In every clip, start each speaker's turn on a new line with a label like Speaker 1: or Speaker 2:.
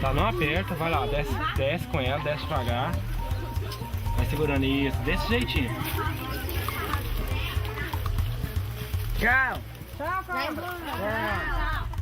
Speaker 1: Tá, não aperta, vai lá, desce, desce com ela, desce devagar. Vai segurando isso, desse jeitinho.
Speaker 2: Tchau.
Speaker 3: Tchau, Carla.
Speaker 2: Tchau.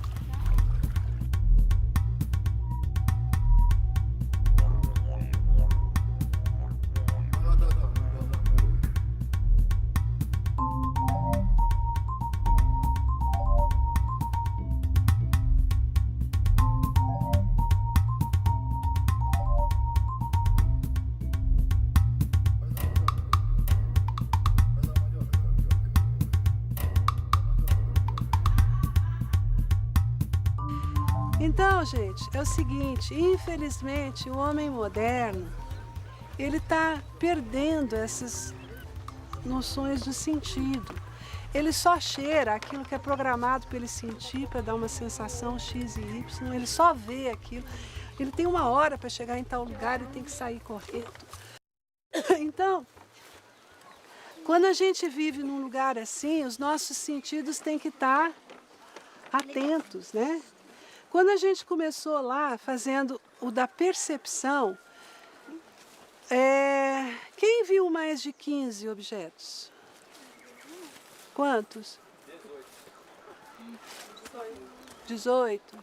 Speaker 3: Então, gente, é o seguinte, infelizmente o homem moderno, ele está perdendo essas noções do sentido. Ele só cheira aquilo que é programado para ele sentir, para dar uma sensação X e Y, ele só vê aquilo. Ele tem uma hora para chegar em tal lugar e tem que sair correndo. Então, quando a gente vive num lugar assim, os nossos sentidos têm que estar atentos, né? Quando a gente começou lá fazendo o da percepção, quem viu mais de 15 objetos? Quantos? 18.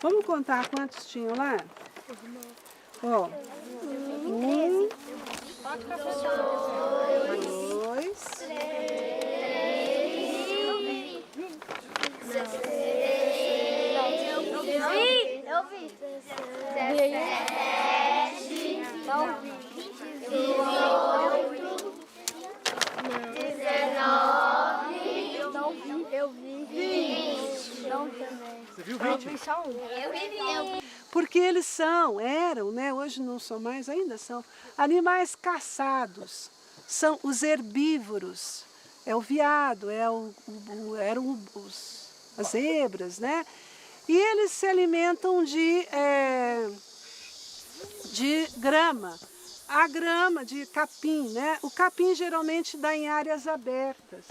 Speaker 3: Vamos contar quantos tinham lá? Ó, 1, 2,
Speaker 4: 17, não vi. 18, 19, não vi. Eu vi. 20, não também.
Speaker 1: Você viu 20?
Speaker 4: Eu vi só um. Eu vi.
Speaker 3: porque eles eram, né? Hoje não são mais, ainda são animais caçados, são os herbívoros, é o veado, eram as zebras, né? E eles se alimentam de grama, a grama de capim, né? O capim geralmente dá em áreas abertas,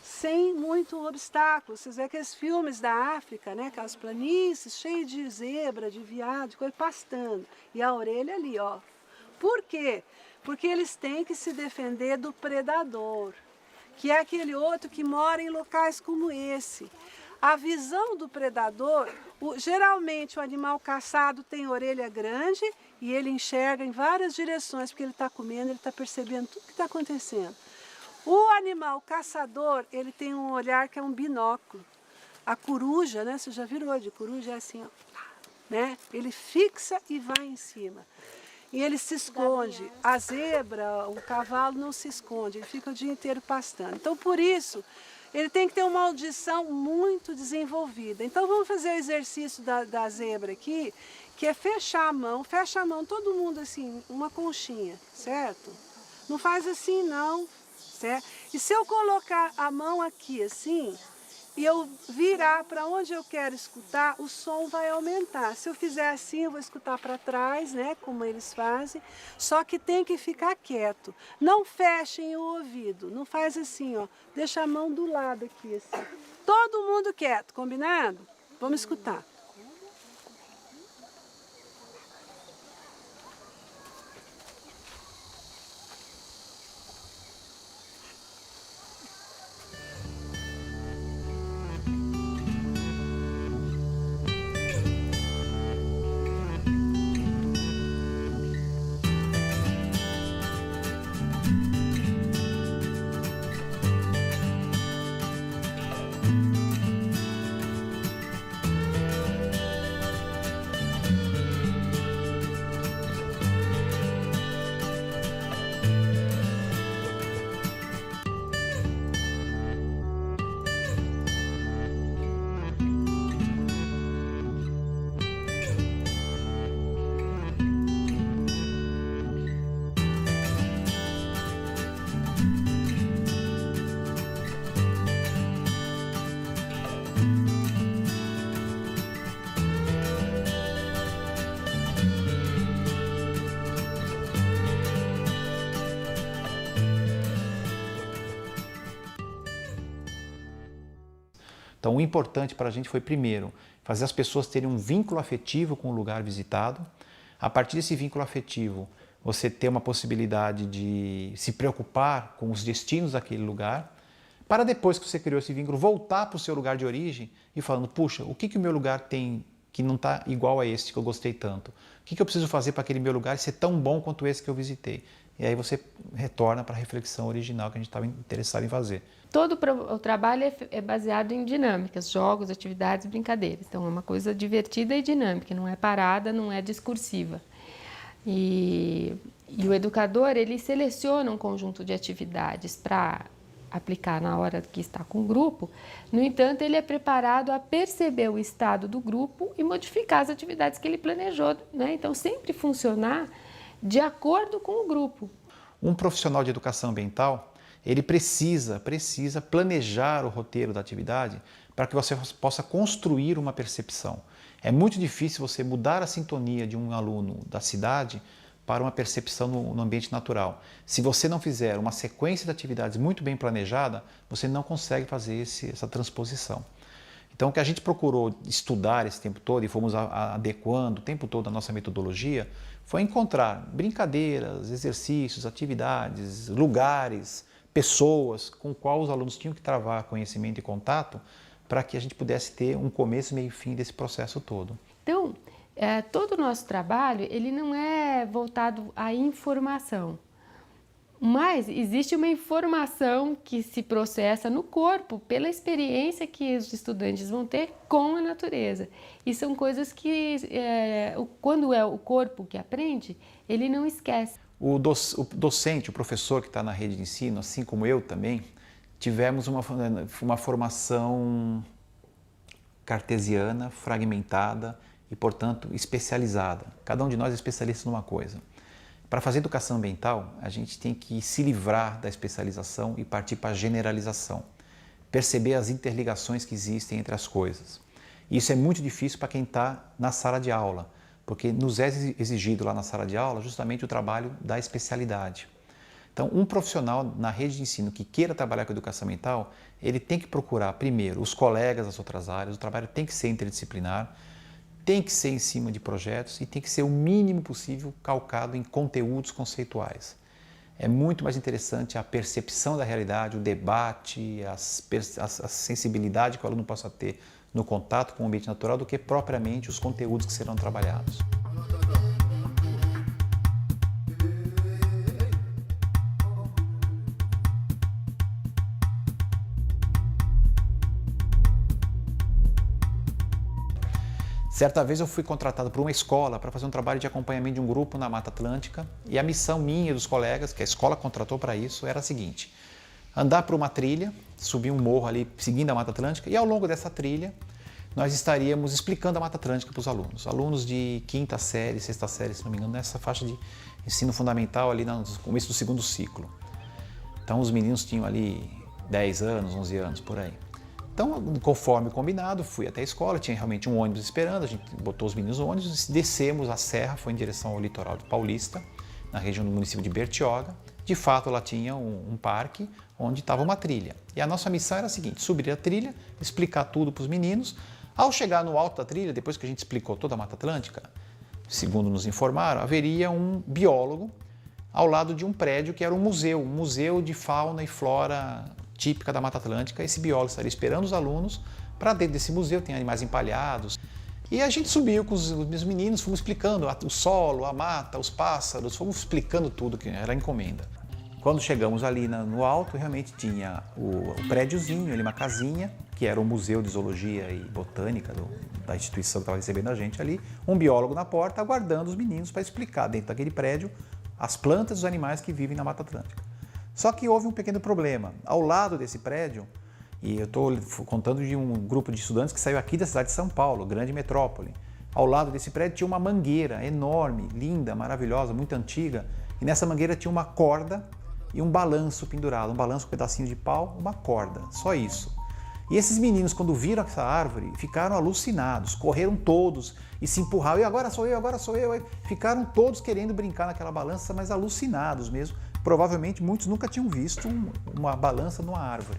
Speaker 3: sem muito obstáculo. Vocês veem aqueles filmes da África, né? Aquelas planícies cheias de zebra, de veado, de coisa pastando. E a orelha ali, ó. Por quê? Porque eles têm que se defender do predador, que é aquele outro que mora em locais como esse. A visão do predador, geralmente o animal caçado tem orelha grande e ele enxerga em várias direções, porque ele está comendo, ele está percebendo tudo que está acontecendo. O animal caçador, ele tem um olhar que é um binóculo. A coruja, né? Você já virou de coruja, é assim, ó, né? Ele fixa e vai em cima. E ele se esconde. A zebra, o cavalo não se esconde, ele fica o dia inteiro pastando. Então, por isso, ele tem que ter uma audição muito desenvolvida. Então, vamos fazer o exercício da zebra aqui, que é fechar a mão. Fecha a mão, todo mundo assim, uma conchinha, certo? Não faz assim, não. Certo? E se eu colocar a mão aqui assim, e eu virar para onde eu quero escutar, o som vai aumentar. Se eu fizer assim, eu vou escutar para trás, né, como eles fazem, só que tem que ficar quieto. Não fechem o ouvido, não faz assim, ó, deixa a mão do lado aqui, assim. Todo mundo quieto, combinado? Vamos escutar.
Speaker 5: Então, o importante para a gente foi, primeiro, fazer as pessoas terem um vínculo afetivo com o lugar visitado. A partir desse vínculo afetivo, você ter uma possibilidade de se preocupar com os destinos daquele lugar, para depois que você criou esse vínculo, voltar para o seu lugar de origem e falando, puxa, o que o meu lugar tem que não está igual a esse que eu gostei tanto? O que eu preciso fazer para aquele meu lugar ser tão bom quanto esse que eu visitei? E aí você retorna para a reflexão original que a gente estava interessado em fazer.
Speaker 6: Todo o trabalho é baseado em dinâmicas, jogos, atividades, brincadeiras. Então é uma coisa divertida e dinâmica, não é parada, não é discursiva. E o educador, ele seleciona um conjunto de atividades para aplicar na hora que está com o grupo. No entanto, ele é preparado a perceber o estado do grupo e modificar as atividades que ele planejou, né? Então, sempre funcionar de acordo com o grupo.
Speaker 5: Um profissional de educação ambiental, ele precisa planejar o roteiro da atividade para que você possa construir uma percepção. É muito difícil você mudar a sintonia de um aluno da cidade para uma percepção no ambiente natural. Se você não fizer uma sequência de atividades muito bem planejada, você não consegue fazer essa transposição. Então, o que a gente procurou estudar esse tempo todo e fomos adequando o tempo todo a nossa metodologia foi encontrar brincadeiras, exercícios, atividades, lugares, pessoas com quais os alunos tinham que travar conhecimento e contato para que a gente pudesse ter um começo, meio e fim desse processo todo.
Speaker 6: Então, todo o nosso trabalho, ele não é voltado à informação, mas existe uma informação que se processa no corpo pela experiência que os estudantes vão ter com a natureza. E são coisas que, quando é o corpo que aprende, ele não esquece.
Speaker 5: O docente, o professor que está na rede de ensino, assim como eu também, tivemos uma formação cartesiana, fragmentada e, portanto, especializada. Cada um de nós é especialista numa coisa. Para fazer educação ambiental, a gente tem que se livrar da especialização e partir para a generalização. Perceber as interligações que existem entre as coisas. Isso é muito difícil para quem está na sala de aula, porque nos é exigido lá na sala de aula justamente o trabalho da especialidade. Então, um profissional na rede de ensino que queira trabalhar com educação ambiental, ele tem que procurar, primeiro, os colegas das outras áreas, o trabalho tem que ser interdisciplinar, tem que ser em cima de projetos e tem que ser o mínimo possível calcado em conteúdos conceituais. É muito mais interessante a percepção da realidade, o debate, a sensibilidade que o aluno possa ter no contato com o ambiente natural do que propriamente os conteúdos que serão trabalhados. Certa vez eu fui contratado por uma escola para fazer um trabalho de acompanhamento de um grupo na Mata Atlântica e a missão minha e dos colegas, que a escola contratou para isso, era a seguinte: andar por uma trilha, subir um morro ali seguindo a Mata Atlântica e ao longo dessa trilha nós estaríamos explicando a Mata Atlântica para os alunos. Alunos de quinta série, sexta série, se não me engano, nessa faixa de ensino fundamental ali no começo do segundo ciclo. Então os meninos tinham ali 10 anos, 11 anos, por aí. Então, conforme combinado, fui até a escola, tinha realmente um ônibus esperando, a gente botou os meninos no ônibus, descemos a serra, foi em direção ao litoral de Paulista, na região do município de Bertioga. De fato, lá tinha um parque onde estava uma trilha. E a nossa missão era a seguinte: subir a trilha, explicar tudo para os meninos. Ao chegar no alto da trilha, depois que a gente explicou toda a Mata Atlântica, segundo nos informaram, haveria um biólogo ao lado de um prédio que era um museu de fauna e flora típica da Mata Atlântica. Esse biólogo estaria esperando os alunos para dentro desse museu, tem animais empalhados. E a gente subiu com os meus meninos, fomos explicando o solo, a mata, os pássaros, fomos explicando tudo que era encomenda. Quando chegamos ali no alto, realmente tinha o prédiozinho, ali uma casinha, que era o Museu de Zoologia e Botânica da instituição que estava recebendo a gente ali, um biólogo na porta aguardando os meninos para explicar dentro daquele prédio as plantas e os animais que vivem na Mata Atlântica. Só que houve um pequeno problema. Ao lado desse prédio, e eu estou contando de um grupo de estudantes que saiu aqui da cidade de São Paulo, grande metrópole. Ao lado desse prédio tinha uma mangueira enorme, linda, maravilhosa, muito antiga, e nessa mangueira tinha uma corda e um balanço pendurado, um balanço com um pedacinho de pau, uma corda, só isso. E esses meninos, quando viram essa árvore, ficaram alucinados, correram todos e se empurraram, e agora sou eu, ficaram todos querendo brincar naquela balança, mas alucinados mesmo. Provavelmente muitos nunca tinham visto uma balança numa árvore.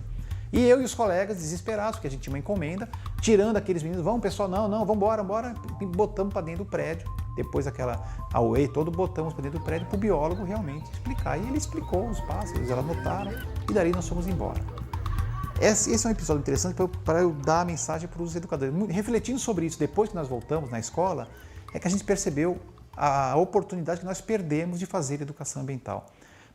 Speaker 5: E eu e os colegas desesperados, porque a gente tinha uma encomenda, tirando aqueles meninos, vamos pessoal, não, vamos embora, e botamos para dentro do prédio. Depois aquela away todo, botamos para dentro do prédio para o biólogo realmente explicar. E ele explicou os passos, eles anotaram e dali nós fomos embora. Esse é um episódio interessante para eu dar a mensagem para os educadores. Refletindo sobre isso, depois que nós voltamos na escola, é que a gente percebeu a oportunidade que nós perdemos de fazer educação ambiental.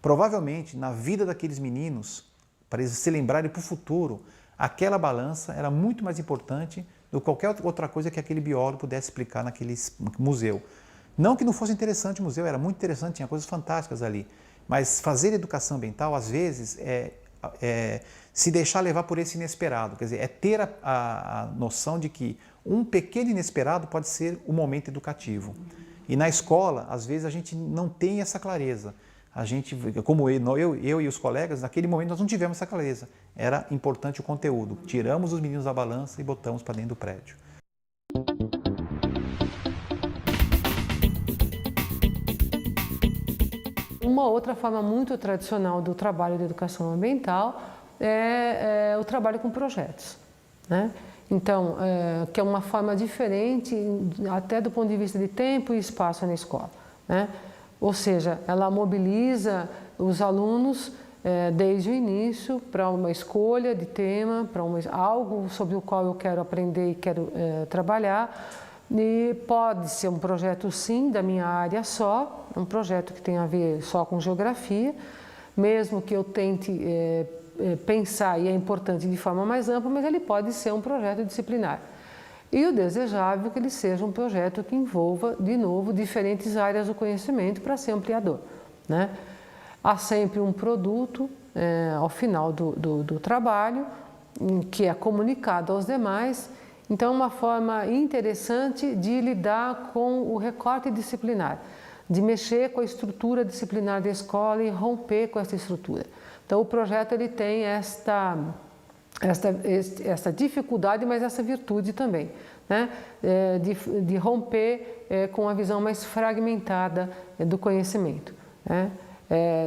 Speaker 5: Provavelmente, na vida daqueles meninos, para eles se lembrarem para o futuro, aquela balança era muito mais importante do que qualquer outra coisa que aquele biólogo pudesse explicar naquele museu. Não que não fosse interessante o museu, era muito interessante, tinha coisas fantásticas ali. Mas fazer educação ambiental, às vezes, é se deixar levar por esse inesperado. Quer dizer, é ter a noção de que um pequeno inesperado pode ser o momento educativo. E na escola, às vezes, a gente não tem essa clareza. A gente, como eu e os colegas, naquele momento nós não tivemos essa clareza. Era importante o conteúdo. Tiramos os meninos da balança e botamos para dentro do prédio.
Speaker 7: Uma outra forma muito tradicional do trabalho de educação ambiental é o trabalho com projetos, né? Então, que é uma forma diferente, até do ponto de vista de tempo e espaço na escola, né? Ou seja, ela mobiliza os alunos desde o início para uma escolha de tema, para algo sobre o qual eu quero aprender e quero trabalhar. E pode ser um projeto, sim, da minha área só, um projeto que tem a ver só com geografia, mesmo que eu tente pensar, e é importante de forma mais ampla, mas ele pode ser um projeto disciplinar. E o desejável é que ele seja um projeto que envolva, de novo, diferentes áreas do conhecimento para ser ampliador, né? Há sempre um produto ao final do trabalho que é comunicado aos demais. Então, é uma forma interessante de lidar com o recorte disciplinar, de mexer com a estrutura disciplinar da escola e romper com essa estrutura. Então, o projeto ele tem esta dificuldade, mas essa virtude também, né? De romper com a visão mais fragmentada do conhecimento, né?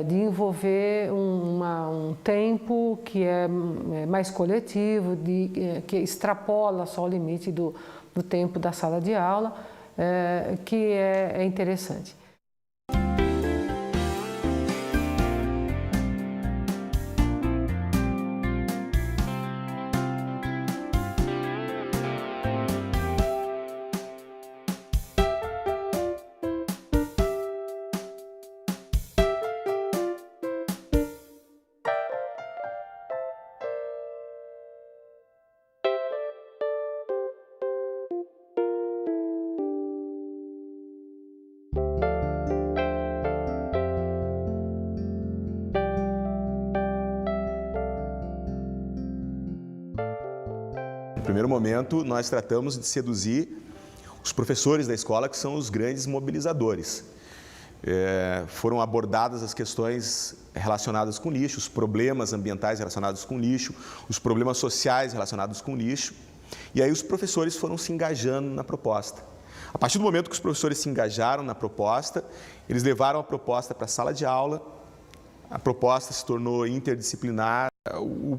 Speaker 7: De envolver um tempo que é mais coletivo, que extrapola só o limite do tempo da sala de aula, que é interessante.
Speaker 8: No primeiro momento, nós tratamos de seduzir os professores da escola, que são os grandes mobilizadores. Foram abordadas as questões relacionadas com lixo, os problemas ambientais relacionados com lixo, os problemas sociais relacionados com lixo, e aí os professores foram se engajando na proposta. A partir do momento que os professores se engajaram na proposta, eles levaram a proposta para a sala de aula, a proposta se tornou interdisciplinar.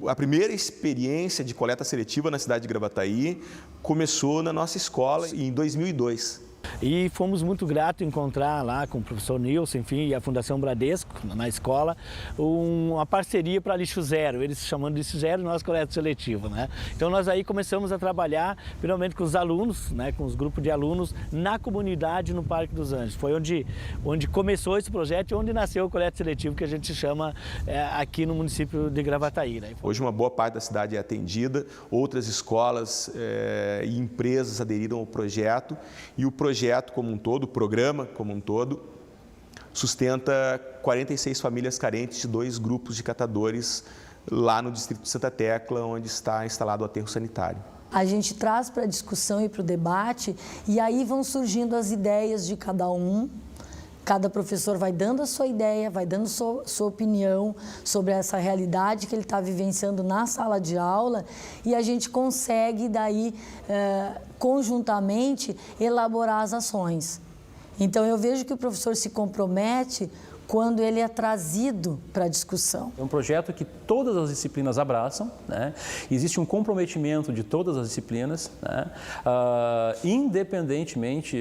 Speaker 8: A primeira experiência de coleta seletiva na cidade de Gravataí começou na nossa escola em 2002.
Speaker 2: E fomos muito gratos encontrar lá com o professor Nilson, enfim, e a Fundação Bradesco, na escola, uma parceria para lixo zero, eles chamando de lixo zero e nós coleta seletiva, né? Então nós aí começamos a trabalhar, primeiramente com os alunos, né, com os grupos de alunos, na comunidade no Parque dos Anjos. Foi onde começou esse projeto e onde nasceu o coleta seletivo, que a gente chama aqui no município de Gravataí, né?
Speaker 8: Hoje uma boa parte da cidade é atendida, outras escolas e empresas aderiram ao projeto, e o projeto como um todo, o programa como um todo, sustenta 46 famílias carentes de 2 grupos de catadores lá no distrito de Santa Tecla, onde está instalado o aterro sanitário.
Speaker 9: A gente traz para a discussão e para o debate, e aí vão surgindo as ideias de cada um. Cada professor vai dando a sua ideia, vai dando sua opinião sobre essa realidade que ele está vivenciando na sala de aula, e a gente consegue daí, conjuntamente, elaborar as ações. Então, eu vejo que o professor se compromete quando ele é trazido para a discussão.
Speaker 10: É um projeto que todas as disciplinas abraçam, né? Existe um comprometimento de todas as disciplinas, né? Independentemente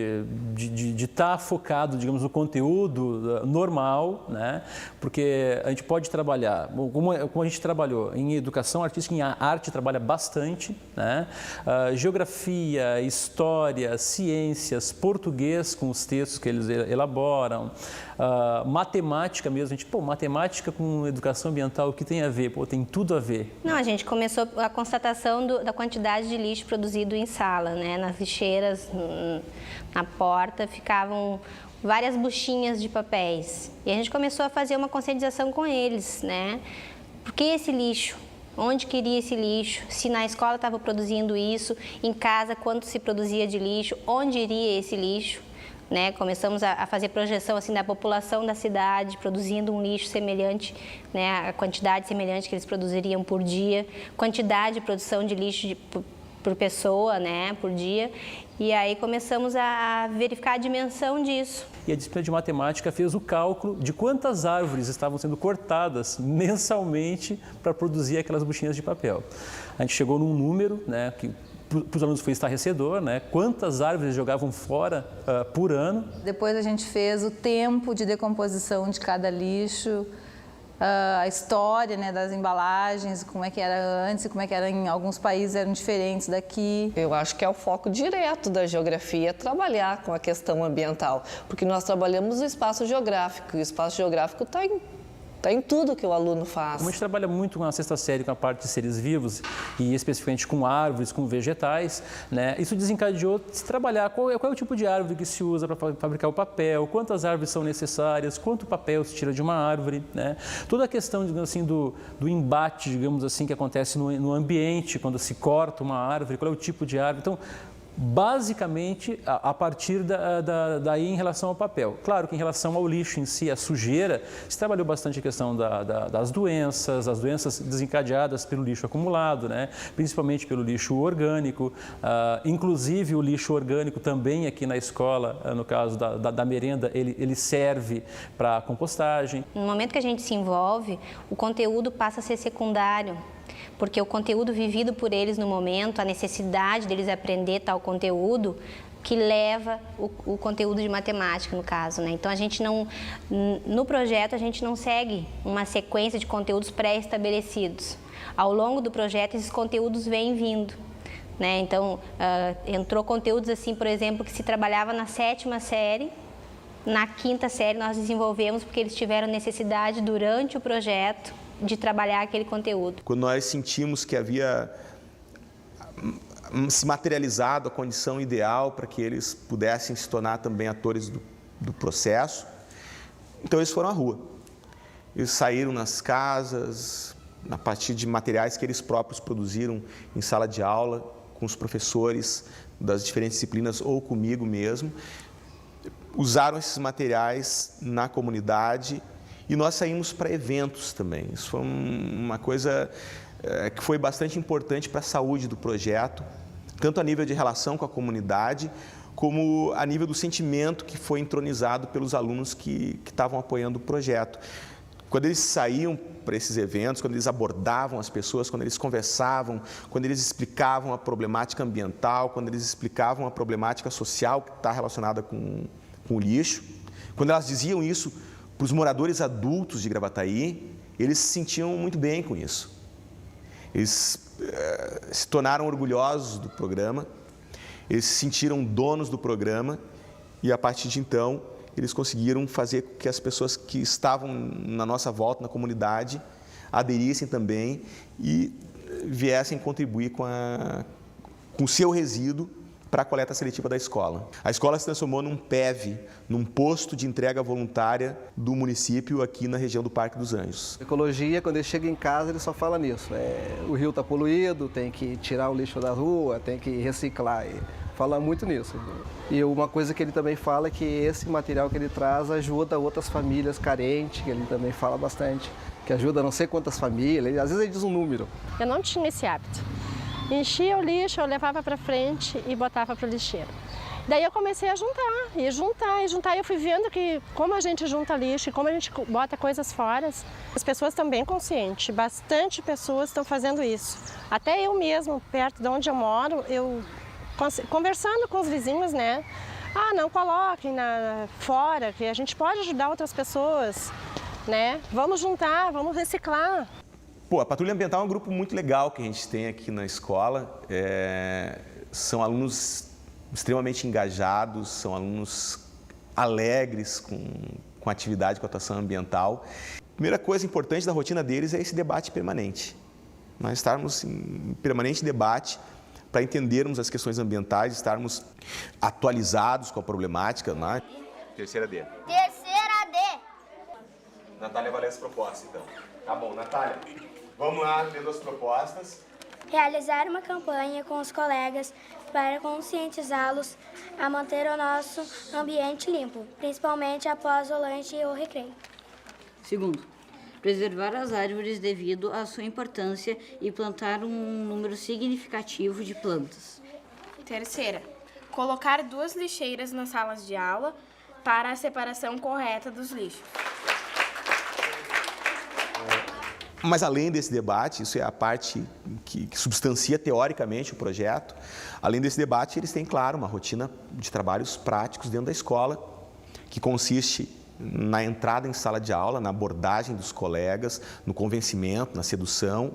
Speaker 10: de estar focado, digamos, no conteúdo normal, né? Porque a gente pode trabalhar, como a gente trabalhou em educação artística, em arte trabalha bastante, né? Geografia, história, ciências, português com os textos que eles elaboram, matemática mesmo, a gente, matemática com educação ambiental, o que tem a ver? Tem tudo a ver.
Speaker 11: Não, a gente começou a constatação da quantidade de lixo produzido em sala, né? Nas lixeiras, na porta, ficavam várias buchinhas de papéis. E a gente começou a fazer uma conscientização com eles, né? Por que esse lixo? Onde queria esse lixo? Se na escola estava produzindo isso, em casa quanto se produzia de lixo? Onde iria esse lixo? Né? Começamos a fazer projeção assim, da população da cidade, produzindo um lixo semelhante, né? A quantidade semelhante que eles produziriam por dia, quantidade de produção de lixo por pessoa, né? Por dia. E aí começamos a verificar a dimensão disso.
Speaker 10: E a disciplina de matemática fez o cálculo de quantas árvores estavam sendo cortadas mensalmente para produzir aquelas buchinhas de papel. A gente chegou num número, né, que para os alunos foi estarrecedor, né? Quantas árvores jogavam fora por ano.
Speaker 12: Depois a gente fez o tempo de decomposição de cada lixo, a história, né, das embalagens, como é que era antes e como é que era em alguns países eram diferentes daqui.
Speaker 13: Eu acho que é o foco direto da geografia, trabalhar com a questão ambiental, porque nós trabalhamos o espaço geográfico, e o espaço geográfico está em tudo que o aluno faz.
Speaker 10: Como a gente trabalha muito com a sexta série, com a parte de seres vivos e especificamente com árvores, com vegetais, né? Isso desencadeou se trabalhar qual é o tipo de árvore que se usa para fabricar o papel, quantas árvores são necessárias, quanto papel se tira de uma árvore, né? Toda a questão, digamos assim, do embate, digamos assim, que acontece no ambiente quando se corta uma árvore, qual é o tipo de árvore. Então, basicamente, a partir daí em relação ao papel. Claro que em relação ao lixo em si, a sujeira, se trabalhou bastante a questão das doenças, as doenças desencadeadas pelo lixo acumulado, né? Principalmente pelo lixo orgânico, inclusive o lixo orgânico também aqui na escola, no caso da merenda, ele serve para compostagem.
Speaker 11: No momento que a gente se envolve, o conteúdo passa a ser secundário. Porque o conteúdo vivido por eles no momento, a necessidade deles aprender tal conteúdo, que leva o conteúdo de matemática, no caso, né? Então, a gente não, no projeto, a gente não segue uma sequência de conteúdos pré-estabelecidos. Ao longo do projeto, esses conteúdos vêm vindo, né? Então, entrou conteúdos assim, por exemplo, que se trabalhava na 7ª série, na 5ª série nós desenvolvemos porque eles tiveram necessidade durante o projeto de trabalhar aquele conteúdo.
Speaker 8: Quando nós sentimos que havia se materializado a condição ideal para que eles pudessem se tornar também atores do processo, então eles foram à rua. Eles saíram nas casas, a partir de materiais que eles próprios produziram em sala de aula, com os professores das diferentes disciplinas ou comigo mesmo, usaram esses materiais na comunidade. E nós saímos para eventos também. Isso foi uma coisa que foi bastante importante para a saúde do projeto, tanto a nível de relação com a comunidade, como a nível do sentimento que foi entronizado pelos alunos que estavam apoiando o projeto. Quando eles saíam para esses eventos, quando eles abordavam as pessoas, quando eles conversavam, quando eles explicavam a problemática ambiental, quando eles explicavam a problemática social que está relacionada com o lixo, quando elas diziam isso para os moradores adultos de Gravataí, eles se sentiam muito bem com isso. Eles se tornaram orgulhosos do programa, eles se sentiram donos do programa e, a partir de então, eles conseguiram fazer com que as pessoas que estavam na nossa volta, na comunidade, aderissem também e viessem contribuir com o seu resíduo para a coleta seletiva da escola. A escola se transformou num PEV, num posto de entrega voluntária do município aqui na região do Parque dos Anjos.
Speaker 14: Ecologia, quando ele chega em casa, ele só fala nisso. O rio está poluído, tem que tirar o lixo da rua, tem que reciclar. Fala muito nisso. E uma coisa que ele também fala é que esse material que ele traz ajuda outras famílias carentes, que ele também fala bastante, que ajuda não sei quantas famílias, às vezes ele diz um número.
Speaker 15: Eu não tinha esse hábito. Enchia o lixo, eu levava para frente e botava para o lixeiro. Daí eu comecei a juntar, e eu fui vendo que como a gente junta lixo, como a gente bota coisas fora, as pessoas estão bem conscientes, bastante pessoas estão fazendo isso. Até eu mesmo, perto de onde eu moro, eu conversando com os vizinhos, né? Ah, não coloquem fora, que a gente pode ajudar outras pessoas, né? Vamos juntar, vamos reciclar.
Speaker 8: Pô, a Patrulha Ambiental é um grupo muito legal que a gente tem aqui na escola. São alunos extremamente engajados, são alunos alegres com atividade, com atuação ambiental. A primeira coisa importante da rotina deles é esse debate permanente. Nós estarmos em permanente debate para entendermos as questões ambientais, estarmos atualizados com a problemática. Né? Terceira D.
Speaker 4: Terceira D.
Speaker 8: Natália vai ler as propostas, então. Tá bom, Natália. Vamos lá, lendo as propostas.
Speaker 4: Realizar uma campanha com os colegas para conscientizá-los a manter o nosso ambiente limpo, principalmente após o lanche ou recreio.
Speaker 16: Segundo, preservar as árvores devido à sua importância e plantar um número significativo de plantas.
Speaker 17: Terceira, colocar 2 lixeiras nas salas de aula para a separação correta dos lixos.
Speaker 8: Mas além desse debate, isso é a parte que substancia teoricamente o projeto, além desse debate eles têm, claro, uma rotina de trabalhos práticos dentro da escola, que consiste na entrada em sala de aula, na abordagem dos colegas, no convencimento, na sedução,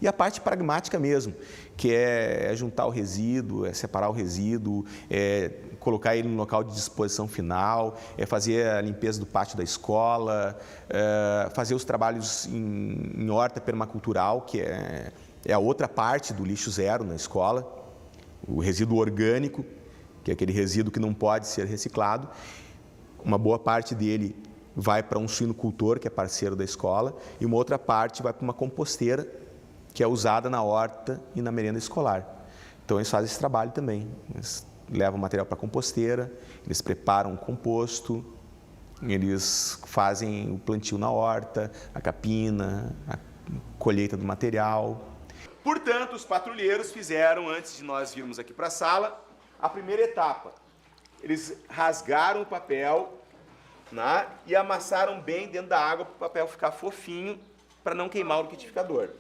Speaker 8: e a parte pragmática mesmo, que é juntar o resíduo, é separar o resíduo, é colocar ele no local de disposição final, é fazer a limpeza do pátio da escola, fazer os trabalhos em horta permacultural, que é a outra parte do lixo zero na escola, o resíduo orgânico, que é aquele resíduo que não pode ser reciclado. Uma boa parte dele vai para um suinocultor, que é parceiro da escola, e uma outra parte vai para uma composteira, que é usada na horta e na merenda escolar. Então, eles fazem esse trabalho também. Eles levam material para a composteira, eles preparam o composto, eles fazem o plantio na horta, a capina, a colheita do material.
Speaker 18: Portanto, os patrulheiros fizeram, antes de nós virmos aqui para a sala, a primeira etapa. Eles rasgaram o papel, né, e amassaram bem dentro da água para o papel ficar fofinho, para não queimar o liquidificador.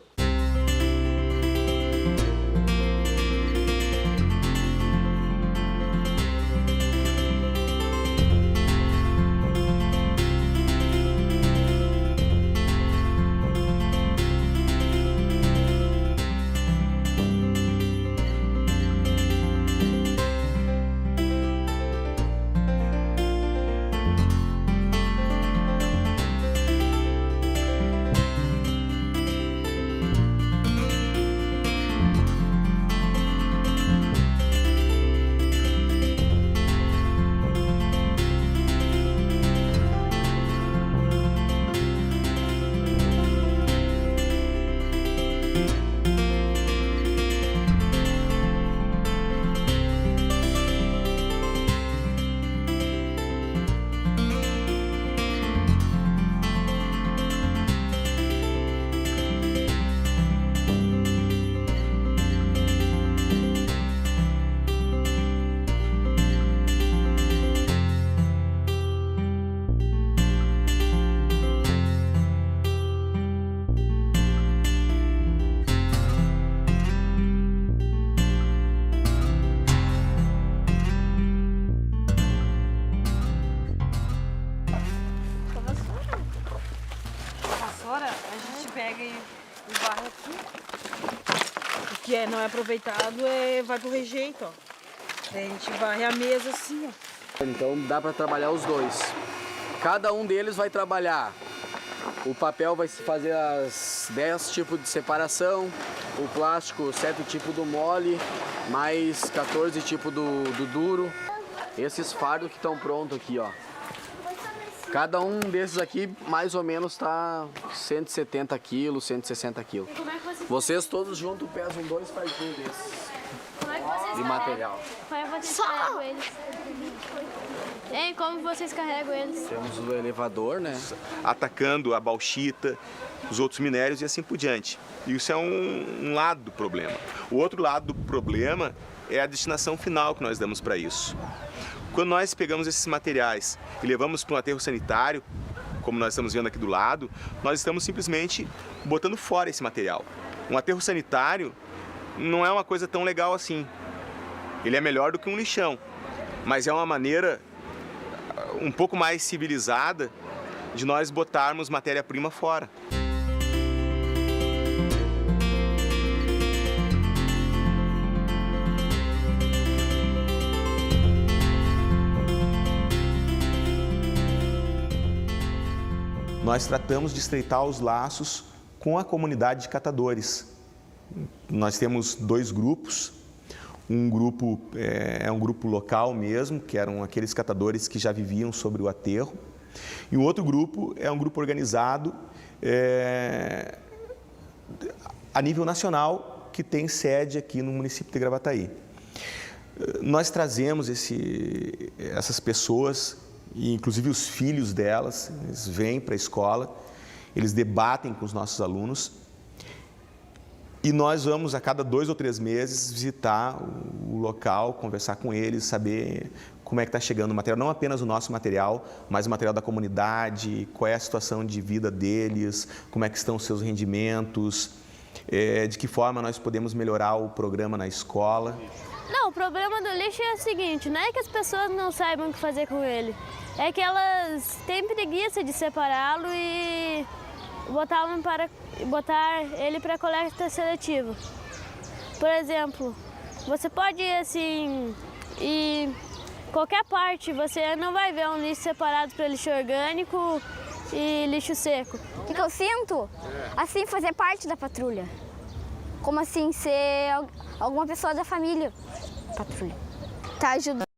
Speaker 19: O que não é aproveitado vai pro rejeito, ó. Daí a gente varre a mesa assim, ó.
Speaker 14: Então dá para trabalhar os dois. Cada um deles vai trabalhar. O papel vai fazer as 10 tipos de separação, o plástico 7 tipos do mole, mais 14 tipos do duro. Esses fardos que estão prontos aqui, ó. Cada um desses aqui mais ou menos tá 170 quilos, 160 quilos. Vocês todos juntos pesam 2 fardos desses de material.
Speaker 4: Como é que vocês carregam eles? Hein, como vocês carregam eles?
Speaker 14: Temos o elevador, né?
Speaker 18: Atacando a bauxita, os outros minérios e assim por diante. Isso é um lado do problema. O outro lado do problema é a destinação final que nós damos para isso. Quando nós pegamos esses materiais e levamos para um aterro sanitário, como nós estamos vendo aqui do lado, nós estamos simplesmente botando fora esse material. Um aterro sanitário não é uma coisa tão legal assim. Ele é melhor do que um lixão, mas é uma maneira um pouco mais civilizada de nós botarmos matéria-prima fora. Nós tratamos de estreitar os laços com a comunidade de catadores. Nós temos 2 grupos. Um grupo é um grupo local mesmo, que eram aqueles catadores que já viviam sobre o aterro. E o outro grupo é um grupo organizado a nível nacional, que tem sede aqui no município de Gravataí. Nós trazemos essas pessoas, e inclusive os filhos delas, eles vêm para a escola, eles debatem com os nossos alunos, e nós vamos a cada 2 ou 3 meses visitar o local, conversar com eles, saber como é que está chegando o material, não apenas o nosso material, mas o material da comunidade, qual é a situação de vida deles, como é que estão os seus rendimentos, de que forma nós podemos melhorar o programa na escola.
Speaker 20: Não, o problema do lixo é o seguinte, não é que as pessoas não saibam o que fazer com ele, é que elas têm preguiça de separá-lo e botar ele para coleta seletiva. Por exemplo, você pode ir assim, e qualquer parte, você não vai ver um lixo separado para lixo orgânico e lixo seco.
Speaker 21: O que eu sinto? Assim, fazer parte da patrulha. Como assim, ser alguma pessoa da família. Patrulha. Tá ajudando